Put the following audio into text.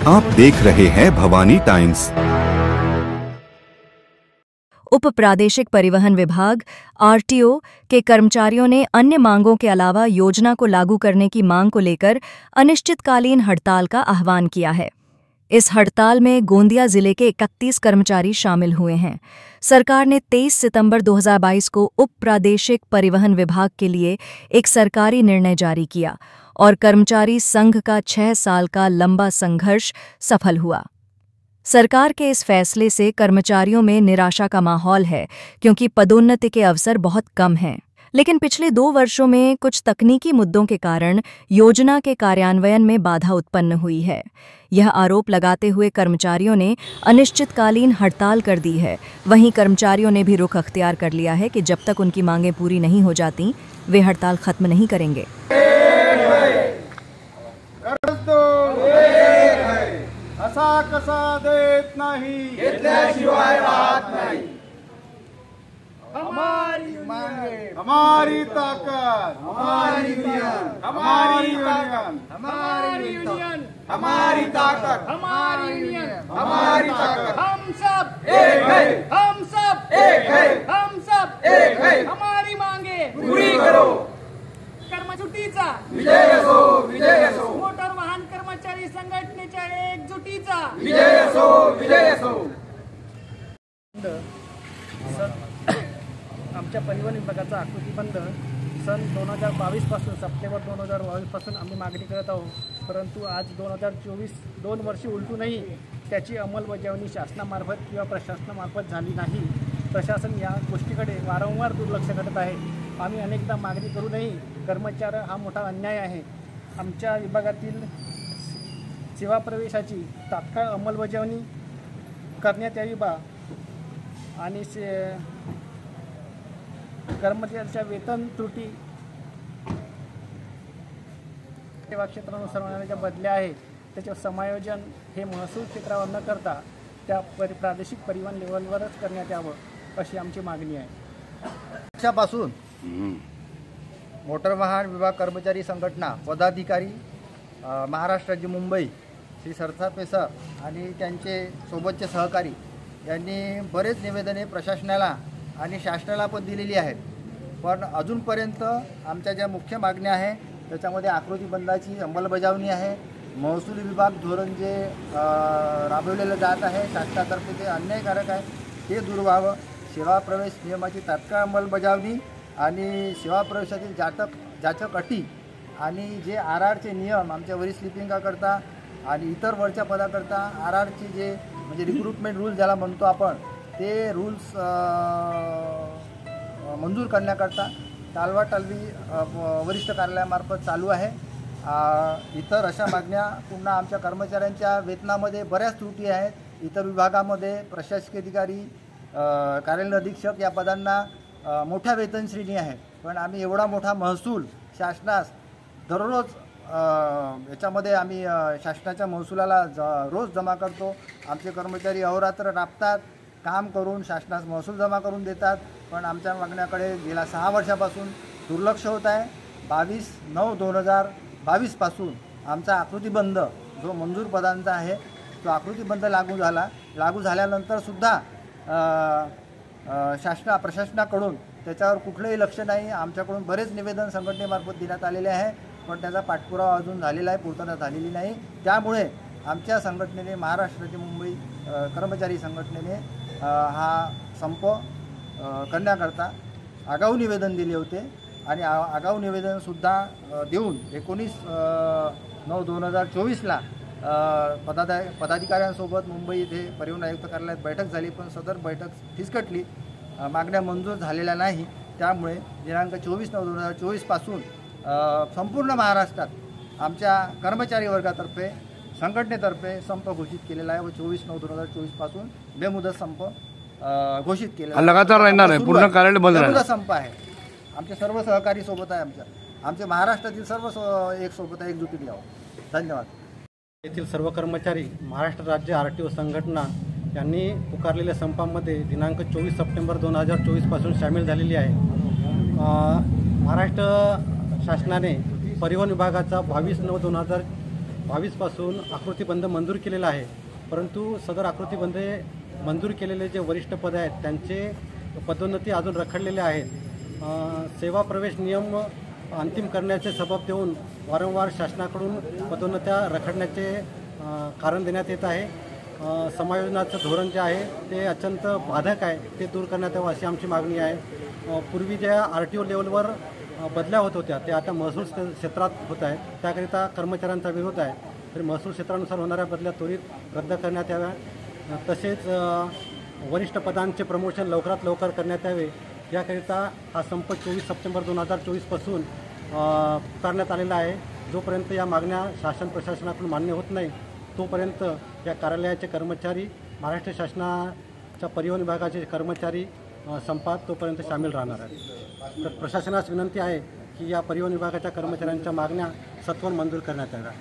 आप देख रहे हैं भवानी टाइम्स। उप प्रादेशिक परिवहन विभाग आरटीओ के कर्मचारियों ने अन्य मांगों के अलावा योजना को लागू करने की मांग को लेकर अनिश्चितकालीन हड़ताल का आह्वान किया है। इस हड़ताल में गोंदिया जिले के 31 कर्मचारी शामिल हुए हैं। सरकार ने 23 सितंबर 2022 को उप प्रादेशिक परिवहन विभाग के लिए एक सरकारी निर्णय जारी किया और कर्मचारी संघ का 6 साल का लंबा संघर्ष सफल हुआ। सरकार के इस फैसले से कर्मचारियों में निराशा का माहौल है क्योंकि पदोन्नति के अवसर बहुत कम हैं। लेकिन पिछले 2 वर्षों में कुछ तकनीकी मुद्दों के कारण योजना के कार्यान्वयन में बाधा उत्पन्न हुई है। यह आरोप लगाते हुए कर्मचारियों ने अनिश्चितकालीन हड़ताल कर दी है। वहीं कर्मचारियों ने भी रुख अख्तियार कर लिया है कि जब तक उनकी मांगें पूरी नहीं हो जाती वे हड़ताल खत्म नहीं करेंगे। असा कसा देत नाही, घेतल्याशिवाय राहत नाही। हमारी मांगे, हमारी ताकत, हमारी यूनियन, हमारी यूनियन, हमारी यूनियन, हमारी ताकत, हमारी यूनियन, हमारी ताकत। हम सब एक है, हम सब एक है, हम सब एक है। हमारी मांगे पूरी करो। कर्मचारीचा विजय असो, विजय असो। मोटर वाहन कर्मचारी संघटनेच्या एकजुटीचा विजय असो, विजय असो। आमच्या परिवहन विभागाचा आकृतीबंध सन 2022 पासून सप्टेंबर 2022 पासून आम्ही मागणी करत आहोत, परंतु आज 2024 2 वर्षे उलटूनही त्याची अंमलबजावणी शासनामार्फत किंवा प्रशासनामार्फत झाली नाही। प्रशासन या गोष्टीकडे वारंवार दुर्लक्ष करत आहे। आम्ही अनेकदा मागणी करूनही कर्मचारी हा मोठा अन्याय आहे। आमच्या विभागातील सेवा प्रवेशाची तात्काळ अंमलबजावणी करण्यात यावी बा आणि कर्मचाऱ्यांच्या वेतन त्रुटी सेवा क्षेत्रानुसार होणाऱ्या ज्या बदल्या आहेत त्याचे समायोजन हे महसूल क्षेत्रावर न करता त्या प्रादेशिक परिवहन लेवलवरच करण्यात यावं अशी आमची मागणी आहे। वर्षापासून मोटर वाहन विभाग कर्मचारी संघटना पदाधिकारी महाराष्ट्र राज्य मुंबई श्री सरसापे सर आणि त्यांचे सोबतचे सहकारी यांनी बरेच निवेदने प्रशासनाला आणि शासनाला पण दिलेली आहेत, पण अजूनपर्यंत आमच्या ज्या मुख्य मागण्या आहे त्याच्यामध्ये आकृतीबंधाची अंमलबजावणी आहे, महसूल विभाग धोरण जे राबवलेलं जात आहे शासनातर्फे ते अन्यायकारक आहे ते दूर व्हावं, सेवा प्रवेश नियमाची तात्काळ अंमलबजावणी आणि सेवा प्रवेशातील जाचक अटी आणि जे आरआरचे नियम आमच्या वरील स्लिपिंगाकरता आणि इतर वरच्या पदाकरता आरआरचे जे म्हणजे रिक्रुटमेंट रूल्स ज्याला म्हणतो आपण ते रूल्स मंजूर करण्याकरता टालवाटालवी वरिष्ठ कार्यालयामार्फत चालू आहे। इतर अशा मागण्या पुन्हा आमच्या कर्मचाऱ्यांच्या वेतनामध्ये बऱ्याच त्रुटी आहेत। इतर विभागामध्ये प्रशासकीय अधिकारी कार्यालय अधीक्षक या पदांना मोठ्या वेतन श्रेणी आहे, पण आम्ही एवढा मोठा महसूल शासनास दररोज याच्यामध्ये आम्ही शासनाच्या महसुलाला रोज जमा करतो। आमचे कर्मचारी अहोरात्र राबतात, काम करून शासनास महसूल जमा करून देतात, पण आमच्या मागण्याकडे गेल्या 6 वर्षापासून दुर्लक्ष होत आहे। 22/9/2022 पासून आमचा आकृतीबंध जो मंजूर पदांचा आहे तो आकृतीबंध लागू झाल्यानंतर सुद्धा प्रशासनाकडून त्याच्यावर कुठलंही लक्ष नाही। आमच्याकडून बरेच निवेदन संघटनेमार्फत देण्यात आलेले आहे, पण त्याचा पाठपुरावा अजून झालेला आहे, पूर्तता झालेली नाही। त्यामुळे आमच्या संघटनेने महाराष्ट्र राज्य मुंबई कर्मचारी संघटनेने हा संप करण्याकरता आगाऊ निवेदन दिले होते आणि आगाऊ निवेदनसुद्धा देऊन 19/9/2024ला पदाधिकाऱ्यांसोबत मुंबई येथे परिवहन आयुक्त कार्यालयात बैठक झाली, पण सदर बैठक फिसकटली, मागण्या मंजूर झालेल्या नाही। त्यामुळे दिनांक 24/9/2024 पासून संपूर्ण महाराष्ट्रात आमच्या कर्मचारी वर्गातर्फे संघटनेतर्फे संप घोषित केलेला आहे व 24/9/2024 पासून बेमुदत संप घोषित केलेला लगातार राहणार आहे, पूर्ण कार्यालय बंद राहणार। संप आहे। आमचे सर्व सहकारी सोबत आहे, आमचे महाराष्ट्रातील सर्व एक सोबत आहे, एकजुटीत यावं। धन्यवाद। येथील सर्व कर्मचारी महाराष्ट्र राज्य आरटीओ संघटना यांनी पुकारलेल्या संपामध्ये दिनांक 24 सप्टेंबर 2024 पासून सामील झालेली आहे। महाराष्ट्र शासनाने परिवहन विभागाचा 22/9/2022 22पासून आकृतीबंध मंजूर केलेला आहे, परंतु सदर आकृतीबंध मंजूर केलेले जे वरिष्ठ पद आहेत त्यांचे पदोन्नती अजून रखडलेले आहेत. सेवा प्रवेश नियम अंतिम करण्याचे सबब देऊन वारंवार शासनाकडून पदोन्नत्या रखडण्याचे कारण देण्यात येत आहे. समायोजनाचं धोरण जे आहे ते अत्यंत बाधक आहे, ते दूर करण्यात यावं अशी आमची मागणी आहे. पूर्वी ज्या RTO लेवलवर बदल्या होत होत्या ते आता महसूल क्षेत्रात होत आहेत, त्याकरिता कर्मचाऱ्यांचा विरोध आहे. तरी महसूल क्षेत्रानुसार होणाऱ्या बदल्या त्वरित रद्द करण्यात याव्या. तसेच वरिष्ठ पदांचे प्रमोशन लवकरात लवकर करण्यात यावे, याकरिता हा संप 24 सप्टेंबर 2024पासून पुकारण्यात आलेला आहे. जोपर्यंत या मागण्या शासन प्रशासनाकडून मान्य होत नाही तोपर्यंत या कार्यालयाचे कर्मचारी, महाराष्ट्र शासनाच्या परिवहन विभागाचे कर्मचारी संपात तोपर्यंत सामील राहणार आहेत. तर प्रशासनास विनंती आहे की या परिवहन विभागाच्या कर्मचाऱ्यांच्या मागण्या सत्वर मंजूर करण्यात याव्या.